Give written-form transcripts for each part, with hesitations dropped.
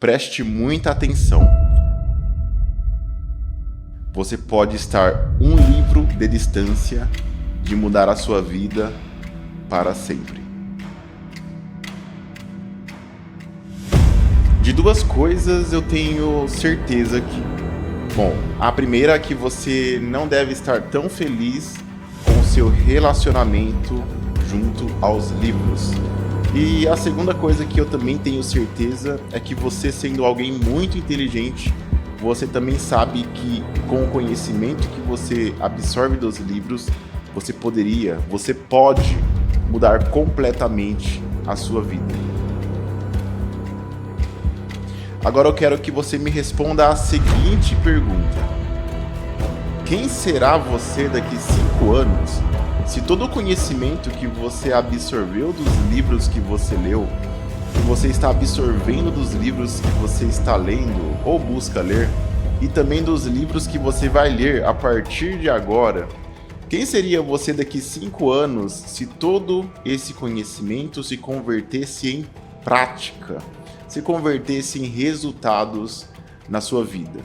Preste muita atenção. Você pode estar um livro de distância de mudar a sua vida para sempre. De duas coisas eu tenho certeza que... Bom, a primeira é que você não deve estar tão feliz com o seu relacionamento junto aos livros. E a segunda coisa que eu também tenho certeza é que você, sendo alguém muito inteligente, você também sabe que com o conhecimento que você absorve dos livros, você pode mudar completamente a sua vida. Agora eu quero que você me responda a seguinte pergunta: quem será você daqui 5 anos? Se todo o conhecimento que você absorveu dos livros que você leu, que você está absorvendo dos livros que você está lendo ou busca ler, e também dos livros que você vai ler a partir de agora, quem seria você daqui 5 anos se todo esse conhecimento se convertesse em prática, se convertesse em resultados na sua vida?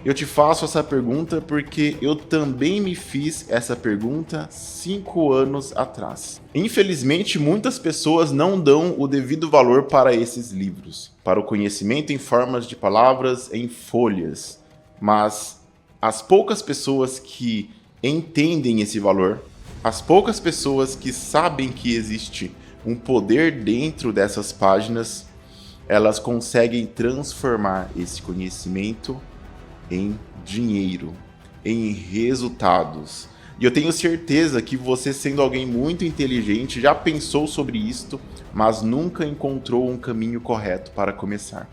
Eu te faço essa pergunta porque eu também me fiz essa pergunta 5 anos atrás. Infelizmente, muitas pessoas não dão o devido valor para esses livros, para o conhecimento em formas de palavras em folhas. Mas as poucas pessoas que entendem esse valor, as poucas pessoas que sabem que existe um poder dentro dessas páginas, elas conseguem transformar esse conhecimento em dinheiro, em resultados. E eu tenho certeza que você, sendo alguém muito inteligente, já pensou sobre isto, mas nunca encontrou um caminho correto para começar.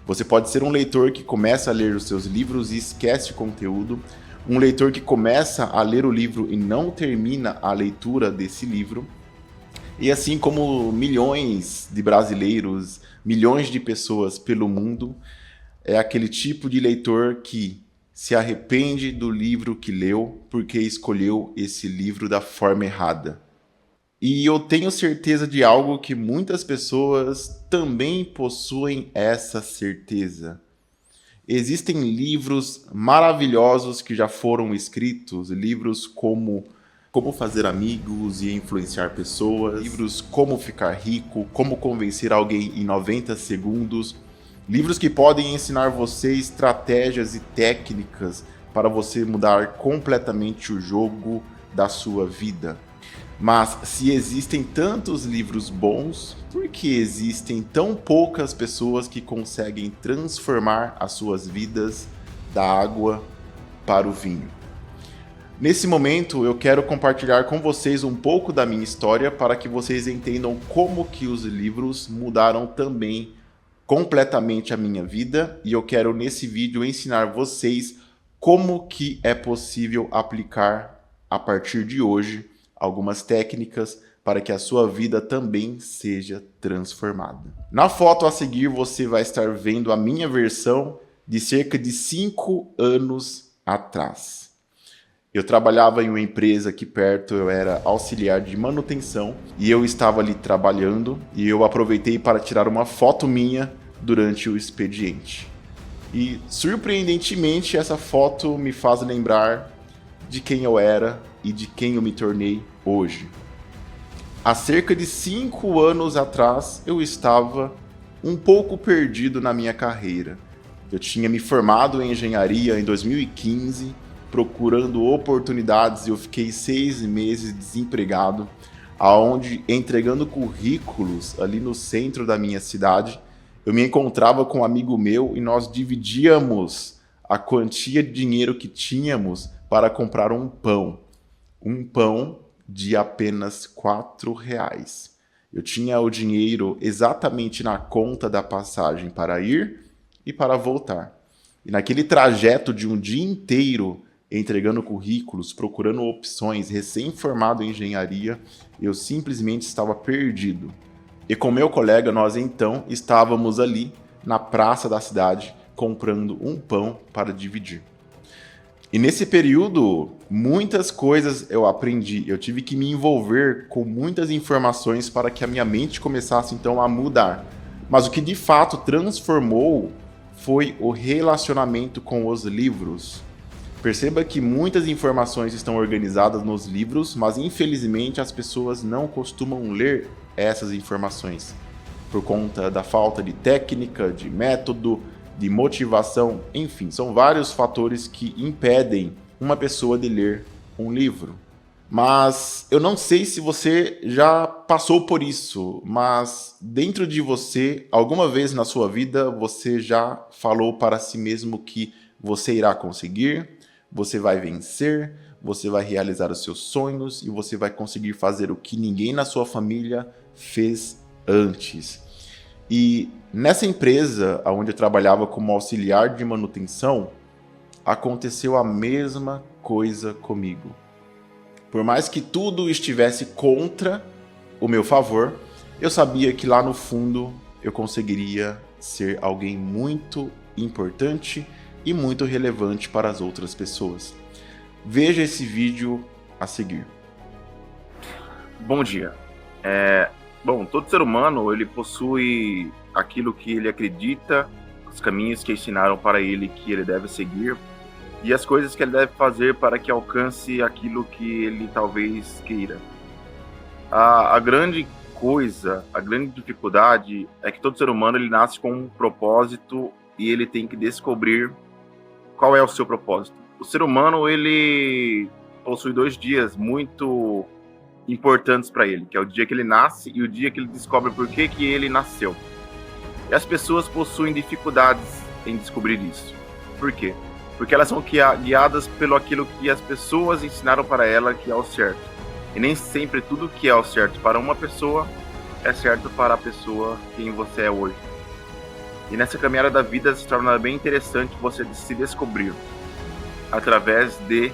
Você pode ser um leitor que começa a ler os seus livros e esquece o conteúdo, um leitor que começa a ler o livro e não termina a leitura desse livro, e assim como milhões de brasileiros, milhões de pessoas pelo mundo, é aquele tipo de leitor que se arrepende do livro que leu porque escolheu esse livro da forma errada. E eu tenho certeza de algo que muitas pessoas também possuem essa certeza. Existem livros maravilhosos que já foram escritos, livros como Como Fazer Amigos e Influenciar Pessoas, livros Como Ficar Rico, Como Convencer Alguém em 90 Segundos, livros que podem ensinar você estratégias e técnicas para você mudar completamente o jogo da sua vida. Mas se existem tantos livros bons, por que existem tão poucas pessoas que conseguem transformar as suas vidas da água para o vinho? Nesse momento, eu quero compartilhar com vocês um pouco da minha história para que vocês entendam como que os livros mudaram também completamente a minha vida, e eu quero nesse vídeo ensinar vocês como que é possível aplicar a partir de hoje algumas técnicas para que a sua vida também seja transformada. Na foto a seguir você vai estar vendo a minha versão de cerca de 5 anos atrás. Eu trabalhava em uma empresa aqui perto, eu era auxiliar de manutenção e eu estava ali trabalhando e eu aproveitei para tirar uma foto minha durante o expediente. E surpreendentemente essa foto me faz lembrar de quem eu era e de quem eu me tornei hoje. Há cerca de 5 anos atrás eu estava um pouco perdido na minha carreira. Eu tinha me formado em engenharia em 2015, procurando oportunidades, e eu fiquei 6 meses desempregado, aonde entregando currículos ali no centro da minha cidade, eu me encontrava com um amigo meu e nós dividíamos a quantia de dinheiro que tínhamos para comprar um pão de apenas R$4. Eu tinha o dinheiro exatamente na conta da passagem para ir e para voltar. E naquele trajeto de um dia inteiro, entregando currículos, procurando opções, recém-formado em engenharia, eu simplesmente estava perdido. E com meu colega, nós então estávamos ali na praça da cidade, comprando um pão para dividir. E nesse período, muitas coisas eu aprendi. Eu tive que me envolver com muitas informações para que a minha mente começasse então a mudar. Mas o que de fato transformou foi o relacionamento com os livros. Perceba que muitas informações estão organizadas nos livros, mas infelizmente as pessoas não costumam ler essas informações por conta da falta de técnica, de método, de motivação, enfim, são vários fatores que impedem uma pessoa de ler um livro. Mas eu não sei se você já passou por isso, mas dentro de você, alguma vez na sua vida, você já falou para si mesmo que você irá conseguir, você vai vencer, você vai realizar os seus sonhos e você vai conseguir fazer o que ninguém na sua família fez antes. E nessa empresa, onde eu trabalhava como auxiliar de manutenção, aconteceu a mesma coisa comigo. Por mais que tudo estivesse contra o meu favor, eu sabia que lá no fundo eu conseguiria ser alguém muito importante e muito relevante para as outras pessoas. Veja esse vídeo a seguir. Bom dia. Todo ser humano ele possui aquilo que ele acredita, os caminhos que ensinaram para ele que ele deve seguir e as coisas que ele deve fazer para que alcance aquilo que ele talvez queira. A grande coisa, a grande dificuldade é que todo ser humano ele nasce com um propósito e ele tem que descobrir qual é o seu propósito. O ser humano ele possui 2 dias muito importantes para ele, que é o dia que ele nasce e o dia que ele descobre por que ele nasceu. E as pessoas possuem dificuldades em descobrir isso. Por quê? Porque elas são guiadas pelo aquilo que as pessoas ensinaram para ela que é o certo. E nem sempre tudo que é o certo para uma pessoa é certo para a pessoa quem você é hoje. E nessa caminhada da vida se torna bem interessante você se descobrir através de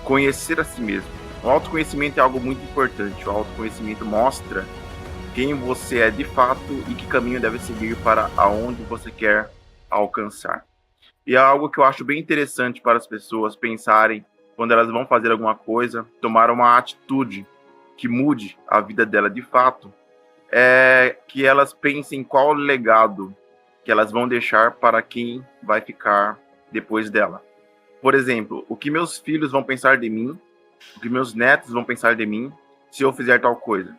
conhecer a si mesmo. O autoconhecimento é algo muito importante. O autoconhecimento mostra quem você é de fato e que caminho deve seguir para aonde você quer alcançar. E é algo que eu acho bem interessante para as pessoas pensarem quando elas vão fazer alguma coisa, tomar uma atitude que mude a vida dela de fato, é que elas pensem qual legado que elas vão deixar para quem vai ficar depois dela. Por exemplo, o que meus filhos vão pensar de mim, o que meus netos vão pensar de mim se eu fizer tal coisa,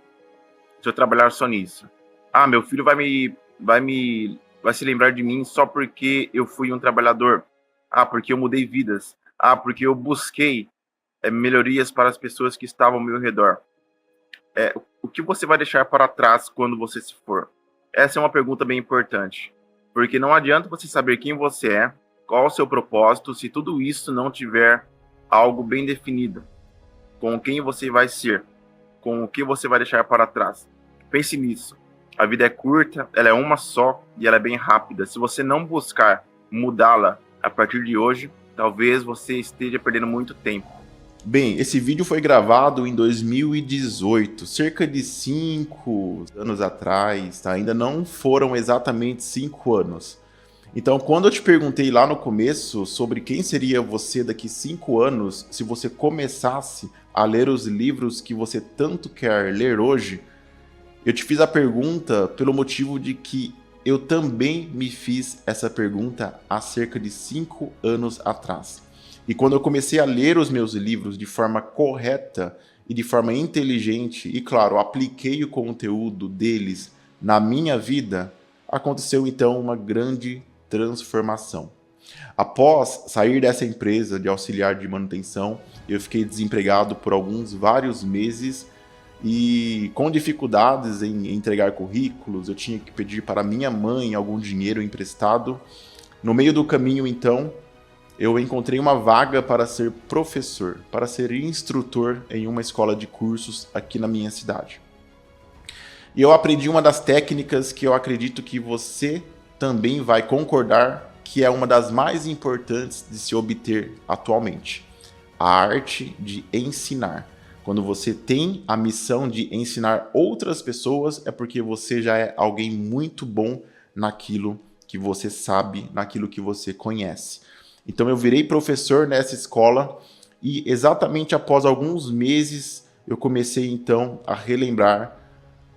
se eu trabalhar só nisso. Meu filho vai se lembrar de mim só porque eu fui um trabalhador. Porque eu mudei vidas. Porque eu busquei melhorias para as pessoas que estavam ao meu redor. O que você vai deixar para trás quando você se for? Essa é uma pergunta bem importante. Porque não adianta você saber quem você é, qual o seu propósito, se tudo isso não tiver algo bem definido. Com quem você vai ser, com o que você vai deixar para trás. Pense nisso. A vida é curta, ela é uma só e ela é bem rápida. Se você não buscar mudá-la a partir de hoje, talvez você esteja perdendo muito tempo. Bem, esse vídeo foi gravado em 2018, cerca de 5 anos atrás, tá? Ainda não foram exatamente 5 anos. Então, quando eu te perguntei lá no começo sobre quem seria você daqui 5 anos, se você começasse a ler os livros que você tanto quer ler hoje, eu te fiz a pergunta pelo motivo de que eu também me fiz essa pergunta há cerca de 5 anos atrás. E quando eu comecei a ler os meus livros de forma correta e de forma inteligente, e claro, apliquei o conteúdo deles na minha vida, aconteceu então uma grande transformação. Após sair dessa empresa de auxiliar de manutenção, eu fiquei desempregado por vários meses e com dificuldades em entregar currículos, eu tinha que pedir para minha mãe algum dinheiro emprestado. No meio do caminho, então, eu encontrei uma vaga para ser professor, para ser instrutor em uma escola de cursos aqui na minha cidade. E eu aprendi uma das técnicas que eu acredito que você também vai concordar que é uma das mais importantes de se obter atualmente: a arte de ensinar. Quando você tem a missão de ensinar outras pessoas, é porque você já é alguém muito bom naquilo que você sabe, naquilo que você conhece. Então eu virei professor nessa escola e exatamente após alguns meses eu comecei então a relembrar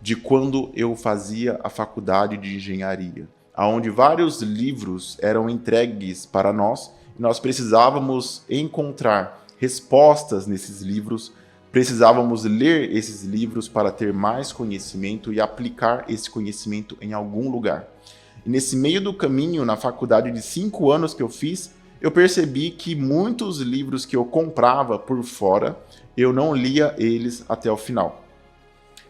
de quando eu fazia a faculdade de engenharia, onde vários livros eram entregues para nós e nós precisávamos encontrar respostas nesses livros, precisávamos ler esses livros para ter mais conhecimento e aplicar esse conhecimento em algum lugar. E nesse meio do caminho, na faculdade de 5 anos que eu fiz, eu percebi que muitos livros que eu comprava por fora, eu não lia eles até o final.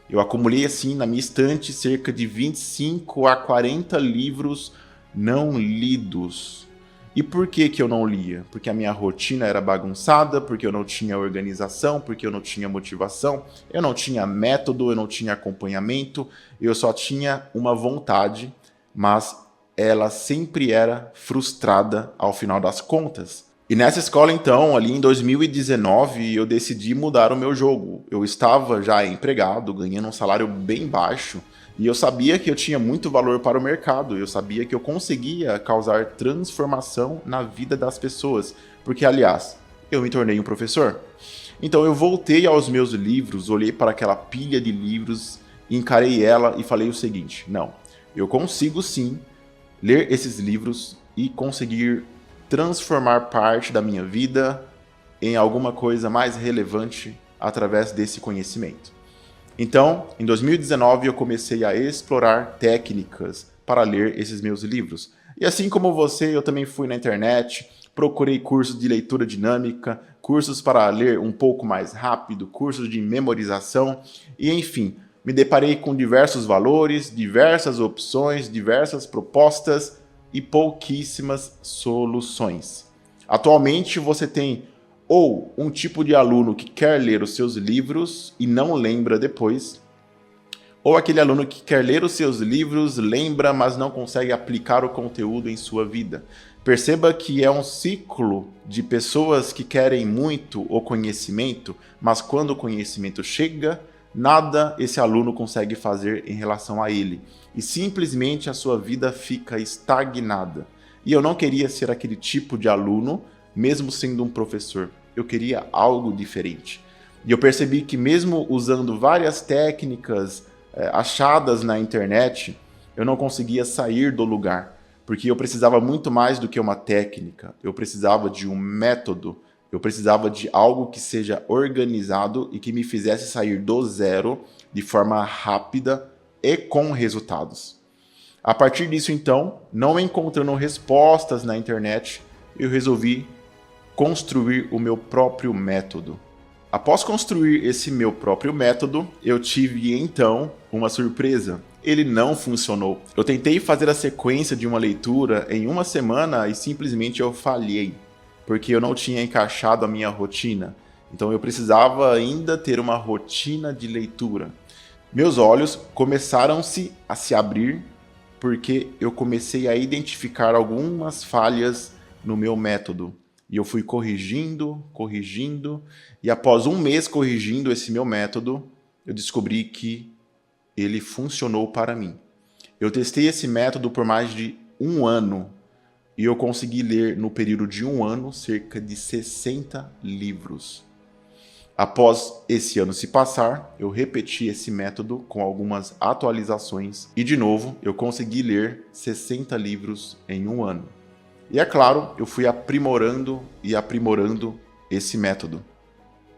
Eu acumulei assim na minha estante cerca de 25 a 40 livros não lidos. E por que eu não lia? Porque a minha rotina era bagunçada, porque eu não tinha organização, porque eu não tinha motivação, eu não tinha método, eu não tinha acompanhamento, eu só tinha uma vontade, mas ela sempre era frustrada ao final das contas. E nessa escola, então, ali em 2019, eu decidi mudar o meu jogo. Eu estava já empregado, ganhando um salário bem baixo, e eu sabia que eu tinha muito valor para o mercado, eu sabia que eu conseguia causar transformação na vida das pessoas, porque, aliás, eu me tornei um professor. Então eu voltei aos meus livros, olhei para aquela pilha de livros, encarei ela e falei o seguinte: não, eu consigo sim ler esses livros e conseguir transformar parte da minha vida em alguma coisa mais relevante através desse conhecimento. Então, em 2019, eu comecei a explorar técnicas para ler esses meus livros. E assim como você, eu também fui na internet, procurei cursos de leitura dinâmica, cursos para ler um pouco mais rápido, cursos de memorização e, enfim, me deparei com diversos valores, diversas opções, diversas propostas e pouquíssimas soluções. Atualmente você tem ou um tipo de aluno que quer ler os seus livros e não lembra depois, ou aquele aluno que quer ler os seus livros, lembra, mas não consegue aplicar o conteúdo em sua vida. Perceba que é um ciclo de pessoas que querem muito o conhecimento, mas quando o conhecimento chega, nada esse aluno consegue fazer em relação a ele. E simplesmente a sua vida fica estagnada. E eu não queria ser aquele tipo de aluno, mesmo sendo um professor. Eu queria algo diferente. E eu percebi que mesmo usando várias técnicas achadas na internet, eu não conseguia sair do lugar. Porque eu precisava muito mais do que uma técnica. Eu precisava de um método. Eu precisava de algo que seja organizado e que me fizesse sair do zero de forma rápida e com resultados. A partir disso, então, não encontrando respostas na internet, eu resolvi construir o meu próprio método. Após construir esse meu próprio método, eu tive então uma surpresa. Ele não funcionou. Eu tentei fazer a sequência de uma leitura em uma semana e simplesmente eu falhei, porque eu não tinha encaixado a minha rotina. Então eu precisava ainda ter uma rotina de leitura. Meus olhos começaram-se a se abrir porque eu comecei a identificar algumas falhas no meu método. E eu fui corrigindo, e após um mês corrigindo esse meu método, eu descobri que ele funcionou para mim. Eu testei esse método por mais de 1 ano, e eu consegui ler no período de 1 ano cerca de 60 livros. Após esse ano se passar, eu repeti esse método com algumas atualizações, e de novo eu consegui ler 60 livros em 1 ano. E é claro, eu fui aprimorando esse método.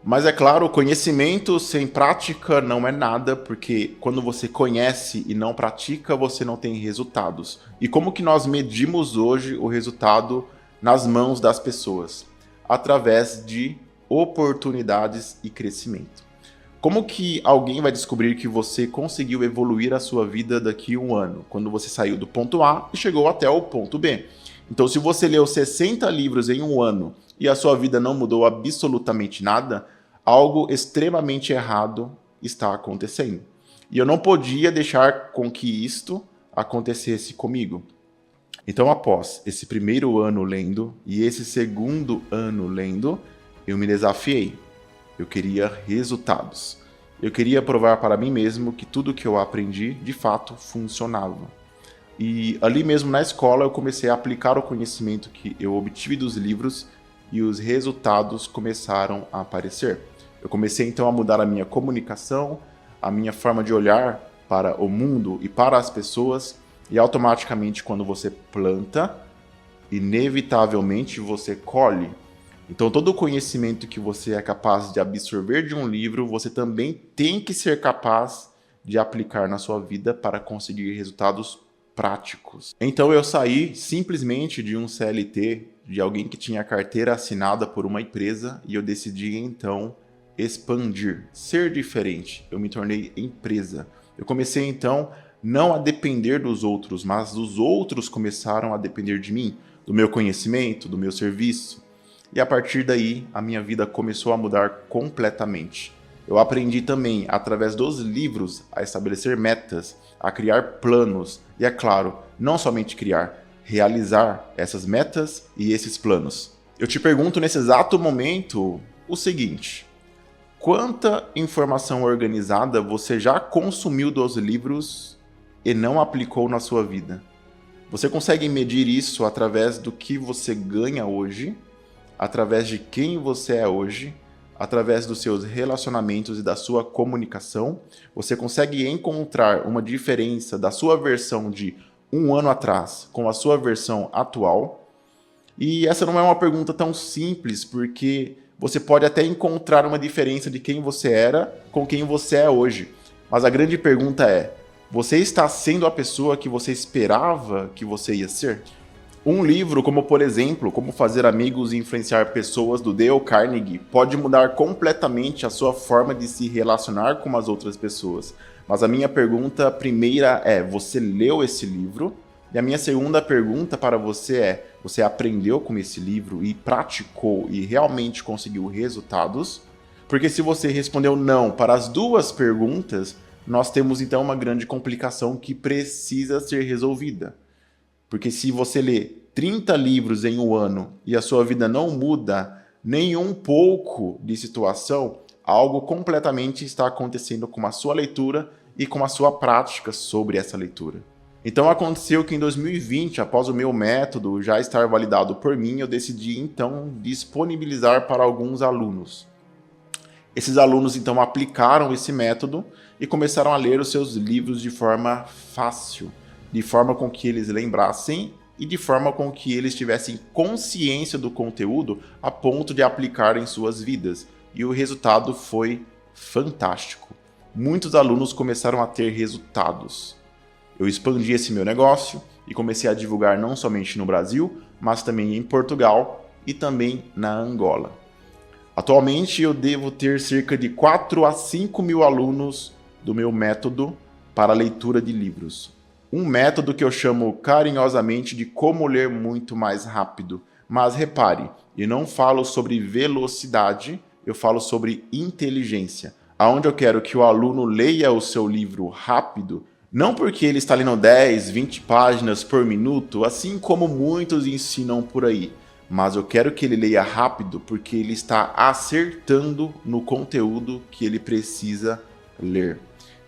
Mas é claro, conhecimento sem prática não é nada, porque quando você conhece e não pratica, você não tem resultados. E como que nós medimos hoje o resultado nas mãos das pessoas? Através de oportunidades e crescimento. Como que alguém vai descobrir que você conseguiu evoluir a sua vida daqui a 1 ano, quando você saiu do ponto A e chegou até o ponto B? Então, se você leu 60 livros em 1 ano e a sua vida não mudou absolutamente nada, algo extremamente errado está acontecendo. E eu não podia deixar com que isto acontecesse comigo. Então, após esse primeiro ano lendo e esse segundo ano lendo, eu me desafiei. Eu queria resultados. Eu queria provar para mim mesmo que tudo que eu aprendi, de fato, funcionava. E ali mesmo na escola eu comecei a aplicar o conhecimento que eu obtive dos livros e os resultados começaram a aparecer. Eu comecei então a mudar a minha comunicação, a minha forma de olhar para o mundo e para as pessoas, e automaticamente quando você planta, inevitavelmente você colhe. Então todo o conhecimento que você é capaz de absorver de um livro, você também tem que ser capaz de aplicar na sua vida para conseguir resultados práticos. Então eu saí simplesmente de um CLT, de alguém que tinha carteira assinada por uma empresa, e eu decidi então expandir, ser diferente. Eu me tornei empresa. Eu comecei então não a depender dos outros, mas os outros começaram a depender de mim, do meu conhecimento, do meu serviço. E a partir daí, a minha vida começou a mudar completamente. Eu aprendi também, através dos livros, a estabelecer metas, a criar planos e, é claro, não somente criar, realizar essas metas e esses planos. Eu te pergunto nesse exato momento o seguinte: quanta informação organizada você já consumiu dos livros e não aplicou na sua vida? Você consegue medir isso através do que você ganha hoje, através de quem você é hoje, através dos seus relacionamentos e da sua comunicação? Você consegue encontrar uma diferença da sua versão de um ano atrás com a sua versão atual? E essa não é uma pergunta tão simples, porque você pode até encontrar uma diferença de quem você era com quem você é hoje. Mas a grande pergunta é: você está sendo a pessoa que você esperava que você ia ser? Um livro como, por exemplo, Como Fazer Amigos e Influenciar Pessoas, do Dale Carnegie, pode mudar completamente a sua forma de se relacionar com as outras pessoas. Mas a minha pergunta primeira é: você leu esse livro? E a minha segunda pergunta para você é: você aprendeu com esse livro e praticou e realmente conseguiu resultados? Porque se você respondeu não para as duas perguntas, nós temos então uma grande complicação que precisa ser resolvida. Porque se você lê 30 livros em um ano e a sua vida não muda nem um pouco de situação, algo completamente está acontecendo com a sua leitura e com a sua prática sobre essa leitura. Então aconteceu que em 2020, após o meu método já estar validado por mim, eu decidi então disponibilizar para alguns alunos. Esses alunos então aplicaram esse método e começaram a ler os seus livros de forma fácil, de forma com que eles lembrassem e de forma com que eles tivessem consciência do conteúdo a ponto de aplicar em suas vidas. E o resultado foi fantástico. Muitos alunos começaram a ter resultados. Eu expandi esse meu negócio e comecei a divulgar não somente no Brasil, mas também em Portugal e também na Angola. Atualmente eu devo ter cerca de 4 a 5 mil alunos do meu método para leitura de livros. Um método que eu chamo carinhosamente de como ler muito mais rápido. Mas repare, eu não falo sobre velocidade, eu falo sobre inteligência. Aonde eu quero que o aluno leia o seu livro rápido, não porque ele está lendo 10, 20 páginas por minuto, assim como muitos ensinam por aí. Mas eu quero que ele leia rápido porque ele está acertando no conteúdo que ele precisa ler.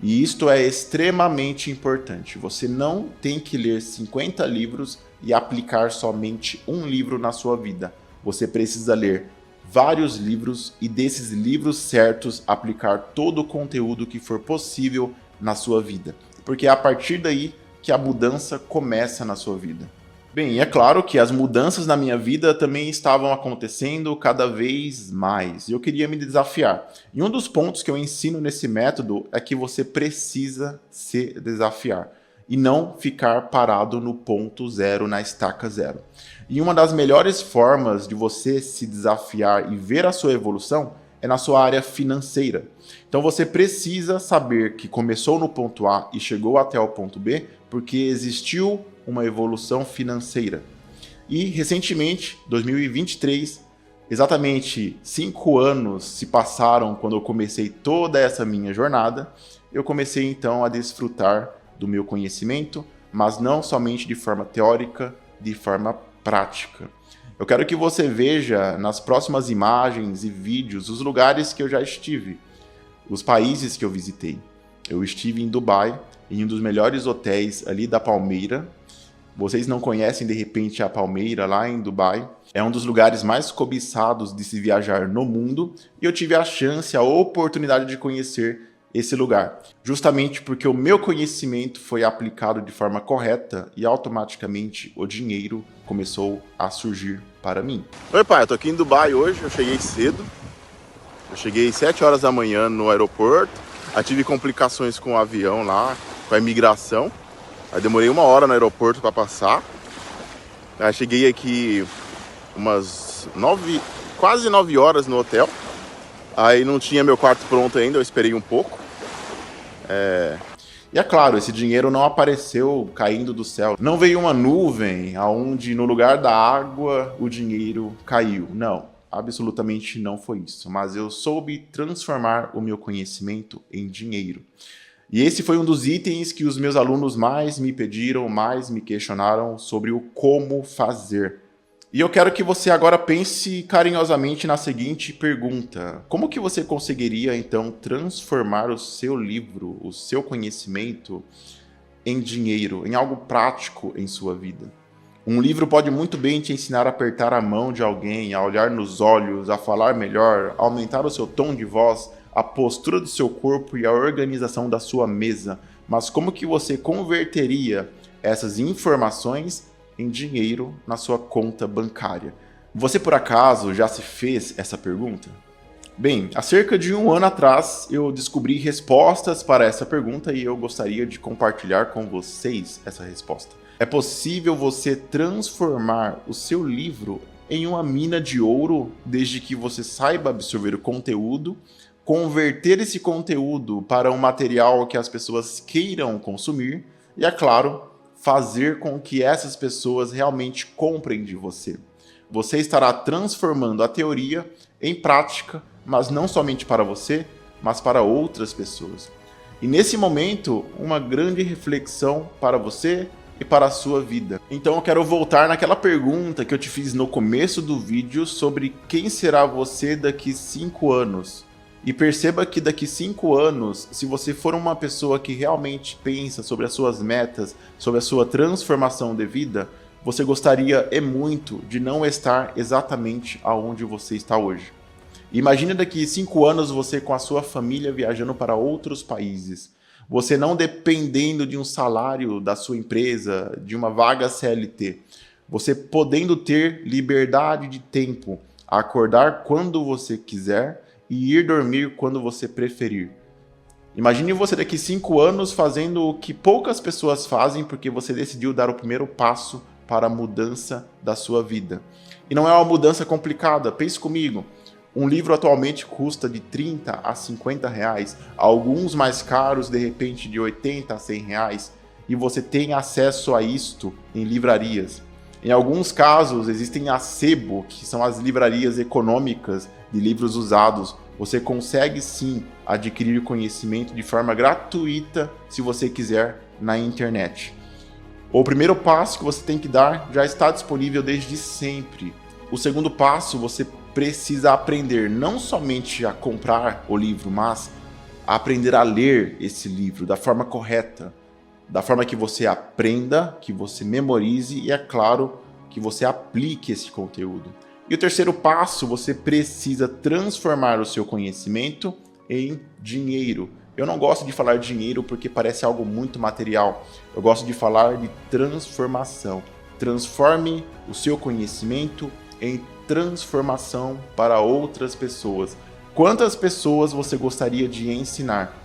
E isto é extremamente importante. Você não tem que ler 50 livros e aplicar somente um livro na sua vida. Você precisa ler vários livros e desses livros certos aplicar todo o conteúdo que for possível na sua vida. Porque é a partir daí que a mudança começa na sua vida. Bem, é claro que as mudanças na minha vida também estavam acontecendo cada vez mais. E eu queria me desafiar. E um dos pontos que eu ensino nesse método é que você precisa se desafiar e não ficar parado no ponto zero, na estaca zero. E uma das melhores formas de você se desafiar e ver a sua evolução é na sua área financeira. Então você precisa saber que começou no ponto A e chegou até o ponto B porque existiu uma evolução financeira. E recentemente, 2023, exatamente 5 anos se passaram quando eu comecei toda essa minha jornada, eu comecei então a desfrutar do meu conhecimento, mas não somente de forma teórica, de forma prática. Eu quero que você veja nas próximas imagens e vídeos os lugares que eu já estive, os países que eu visitei. Eu estive em Dubai, em um dos melhores hotéis ali da Palmeira. Vocês não conhecem de repente a Palmeira lá em Dubai? É um dos lugares mais cobiçados de se viajar no mundo e eu tive a chance, a oportunidade de conhecer esse lugar, justamente porque o meu conhecimento foi aplicado de forma correta e automaticamente o dinheiro começou a surgir para mim. Oi, pai, eu tô aqui em Dubai hoje, eu cheguei cedo. Eu cheguei 7 horas da manhã no aeroporto. Aí tive complicações com o avião lá, com a imigração. Aí demorei 1 hora no aeroporto para passar. Aí cheguei aqui umas quase 9 horas no hotel. Aí não tinha meu quarto pronto ainda, eu esperei um pouco. E é claro, esse dinheiro não apareceu caindo do céu. Não veio uma nuvem aonde no lugar da água o dinheiro caiu. Não, absolutamente não foi isso. Mas eu soube transformar o meu conhecimento em dinheiro. E esse foi um dos itens que os meus alunos mais me pediram, mais me questionaram sobre o como fazer. E eu quero que você agora pense carinhosamente na seguinte pergunta: como que você conseguiria então transformar o seu livro, o seu conhecimento em dinheiro, em algo prático em sua vida? Um livro pode muito bem te ensinar a apertar a mão de alguém, a olhar nos olhos, a falar melhor, a aumentar o seu tom de voz, a postura do seu corpo e a organização da sua mesa. Mas como que você converteria essas informações em dinheiro na sua conta bancária? Você por acaso já se fez essa pergunta? Bem, há cerca de 1 ano atrás eu descobri respostas para essa pergunta e eu gostaria de compartilhar com vocês essa resposta. É possível você transformar o seu livro em uma mina de ouro desde que você saiba absorver o conteúdo, converter esse conteúdo para um material que as pessoas queiram consumir e, é claro, fazer com que essas pessoas realmente comprem de você. Você estará transformando a teoria em prática, mas não somente para você, mas para outras pessoas. E nesse momento, uma grande reflexão para você e para a sua vida. Então eu quero voltar naquela pergunta que eu te fiz no começo do vídeo sobre quem será você daqui 5 anos. E perceba que daqui 5 anos, se você for uma pessoa que realmente pensa sobre as suas metas, sobre a sua transformação de vida, você gostaria muito de não estar exatamente aonde você está hoje. Imagine daqui 5 anos você com a sua família viajando para outros países. Você não dependendo de um salário da sua empresa, de uma vaga CLT. Você podendo ter liberdade de tempo, acordar quando você quiser e ir dormir quando você preferir. Imagine você daqui 5 anos fazendo o que poucas pessoas fazem porque você decidiu dar o primeiro passo para a mudança da sua vida. E não é uma mudança complicada, pense comigo. Um livro atualmente custa de 30 a 50 reais, alguns mais caros de repente de 80 a 100 reais, e você tem acesso a isto em livrarias. Em alguns casos existem a sebo, que são as livrarias econômicas de livros usados. Você consegue sim adquirir conhecimento de forma gratuita se você quiser na internet. O primeiro passo que você tem que dar já está disponível desde sempre. O segundo passo, você precisa aprender não somente a comprar o livro, mas a aprender a ler esse livro da forma correta, da forma que você aprenda, que você memorize e, é claro, que você aplique esse conteúdo. E o terceiro passo, você precisa transformar o seu conhecimento em dinheiro. Eu não gosto de falar dinheiro porque parece algo muito material. Eu gosto de falar de transformação. Transforme o seu conhecimento em transformação para outras pessoas. Quantas pessoas você gostaria de ensinar?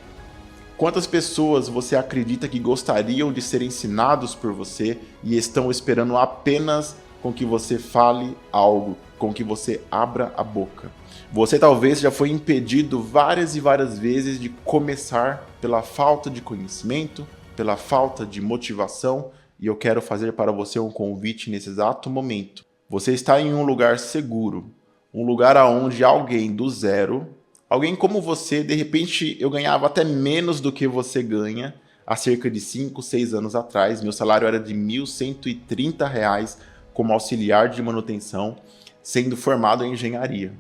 Quantas pessoas você acredita que gostariam de ser ensinados por você e estão esperando apenas com que você fale algo, com que você abra a boca? Você talvez já foi impedido várias e várias vezes de começar pela falta de conhecimento, pela falta de motivação, e eu quero fazer para você um convite nesse exato momento. Você está em um lugar seguro, um lugar onde alguém do zero, alguém como você, de repente eu ganhava até menos do que você ganha há cerca de 5, 6 anos atrás. Meu salário era de R$ 1.130 como auxiliar de manutenção, sendo formado em engenharia.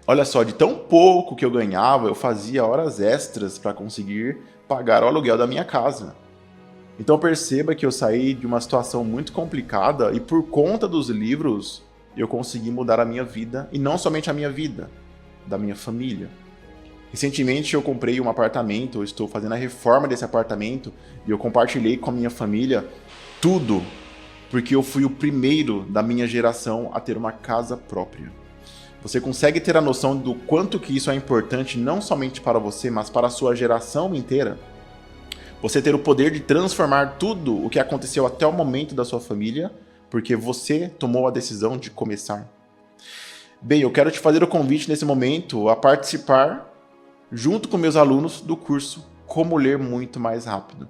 Olha só, de tão pouco que eu ganhava, eu fazia horas extras para conseguir pagar o aluguel da minha casa. Então perceba que eu saí de uma situação muito complicada e por conta dos livros eu consegui mudar a minha vida, e não somente a minha vida, da minha família. Recentemente eu comprei um apartamento, eu estou fazendo a reforma desse apartamento e eu compartilhei com a minha família tudo, porque eu fui o primeiro da minha geração a ter uma casa própria. Você consegue ter a noção do quanto que isso é importante não somente para você, mas para a sua geração inteira? Você ter o poder de transformar tudo o que aconteceu até o momento da sua família, porque você tomou a decisão de começar. Bem, eu quero te fazer o convite nesse momento a participar, junto com meus alunos, do curso Como Ler Muito Mais Rápido.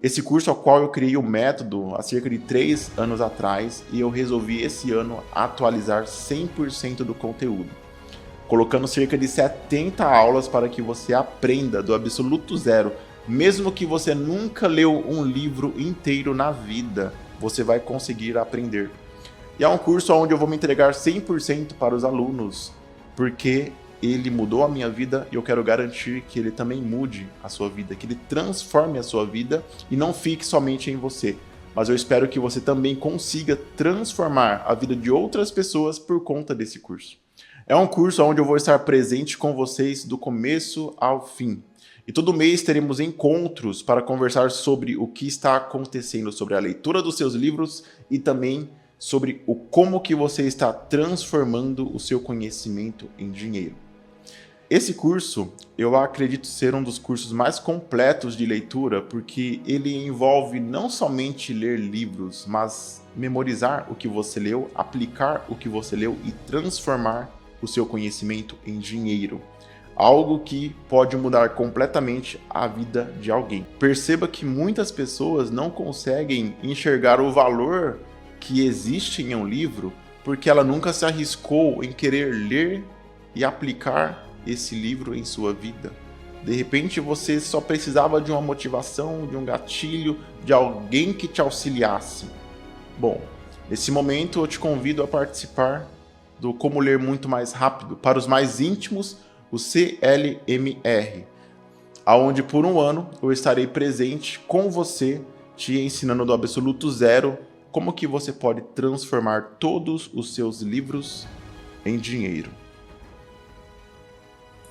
Esse curso ao qual eu criei o método há cerca de 3 anos atrás e eu resolvi esse ano atualizar 100% do conteúdo, colocando cerca de 70 aulas para que você aprenda do absoluto zero. Mesmo que você nunca leu um livro inteiro na vida, você vai conseguir aprender. E é um curso onde eu vou me entregar 100% para os alunos, porque ele mudou a minha vida e eu quero garantir que ele também mude a sua vida, que ele transforme a sua vida e não fique somente em você. Mas eu espero que você também consiga transformar a vida de outras pessoas por conta desse curso. É um curso onde eu vou estar presente com vocês do começo ao fim. E todo mês teremos encontros para conversar sobre o que está acontecendo, sobre a leitura dos seus livros e também sobre o como que você está transformando o seu conhecimento em dinheiro. Esse curso, eu acredito ser um dos cursos mais completos de leitura, porque ele envolve não somente ler livros, mas memorizar o que você leu, aplicar o que você leu e transformar o seu conhecimento em dinheiro. Algo que pode mudar completamente a vida de alguém. Perceba que muitas pessoas não conseguem enxergar o valor que existe em um livro porque ela nunca se arriscou em querer ler e aplicar esse livro em sua vida. De repente você só precisava de uma motivação, de um gatilho, de alguém que te auxiliasse. Bom, nesse momento eu te convido a participar do Como Ler Muito Mais Rápido, para os mais íntimos, o CLMR, aonde por um ano eu estarei presente com você, te ensinando do absoluto zero como que você pode transformar todos os seus livros em dinheiro.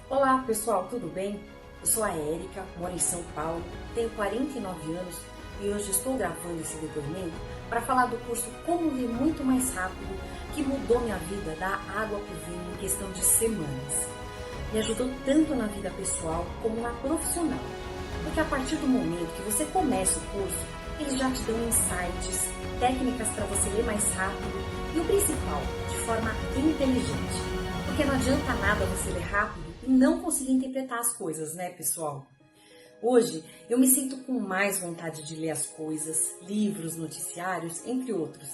Olá pessoal, tudo bem? Eu sou a Érica, moro em São Paulo, tenho 49 anos e hoje estou gravando esse depoimento para falar do curso Como Ler Muito Mais Rápido, que mudou minha vida da água para o vinho em questão de semanas. Me ajudou tanto na vida pessoal como na profissional, porque a partir do momento que você começa o curso, eles já te dão insights, técnicas para você ler mais rápido e o principal, de forma inteligente, porque não adianta nada você ler rápido e não conseguir interpretar as coisas, né, pessoal? Hoje, eu me sinto com mais vontade de ler as coisas, livros, noticiários, entre outros.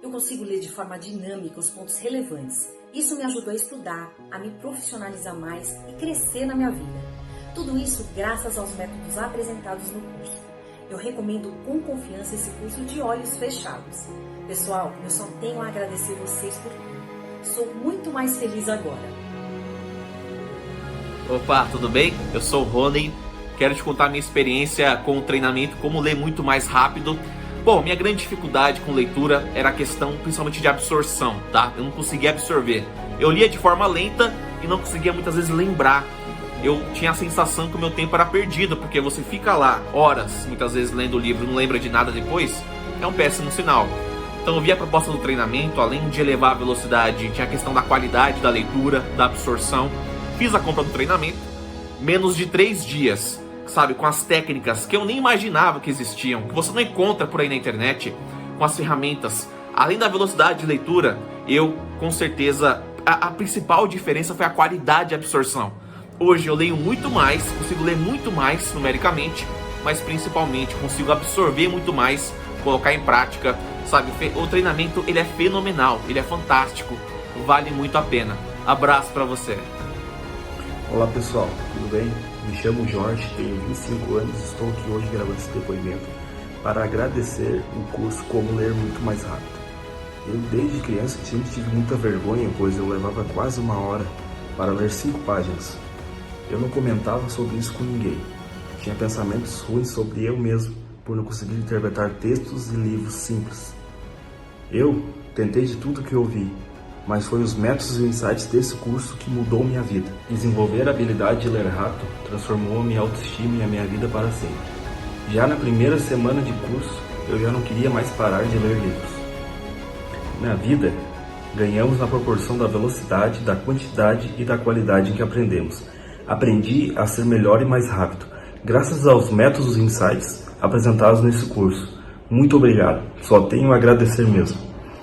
Eu consigo ler de forma dinâmica os pontos relevantes. Isso me ajudou a estudar, a me profissionalizar mais e crescer na minha vida. Tudo isso graças aos métodos apresentados no curso. Eu recomendo com confiança esse curso de olhos fechados. Pessoal, eu só tenho a agradecer vocês por tudo. Sou muito mais feliz agora. Opa, tudo bem? Eu sou o Rony. Quero te contar minha experiência com o treinamento Como Ler Muito Mais Rápido. Bom, minha grande dificuldade com leitura era a questão principalmente de absorção, tá? Eu não conseguia absorver. Eu lia de forma lenta e não conseguia muitas vezes lembrar. Eu tinha a sensação que o meu tempo era perdido, porque você fica lá horas, muitas vezes lendo o livro e não lembra de nada depois, é um péssimo sinal. Então eu vi a proposta do treinamento, além de elevar a velocidade, tinha a questão da qualidade da leitura, da absorção. Fiz a compra do treinamento, menos de 3 dias, sabe, com as técnicas que eu nem imaginava que existiam, que você não encontra por aí na internet, com as ferramentas. Além da velocidade de leitura, eu, com certeza, a principal diferença foi a qualidade de absorção. Hoje eu leio muito mais, consigo ler muito mais numericamente, mas principalmente consigo absorver muito mais, colocar em prática, sabe? O treinamento, ele é fenomenal, ele é fantástico, vale muito a pena. Abraço pra você. Olá pessoal, tudo bem? Me chamo Jorge, tenho 25 anos e estou aqui hoje gravando esse depoimento para agradecer o curso Como Ler Muito Mais Rápido. Eu desde criança sempre tive muita vergonha, pois eu levava quase 1 hora para ler 5 páginas. Eu não comentava sobre isso com ninguém. Tinha pensamentos ruins sobre eu mesmo, por não conseguir interpretar textos e livros simples. Eu tentei de tudo que eu vi, mas foi os métodos e insights desse curso que mudou minha vida. Desenvolver a habilidade de ler rápido transformou a minha autoestima e a minha vida para sempre. Já na primeira semana de curso, eu já não queria mais parar de ler livros. Na vida, ganhamos na proporção da velocidade, da quantidade e da qualidade em que aprendemos. Aprendi a ser melhor e mais rápido, graças aos métodos e insights apresentados nesse curso. Muito obrigado, só tenho a agradecer mesmo.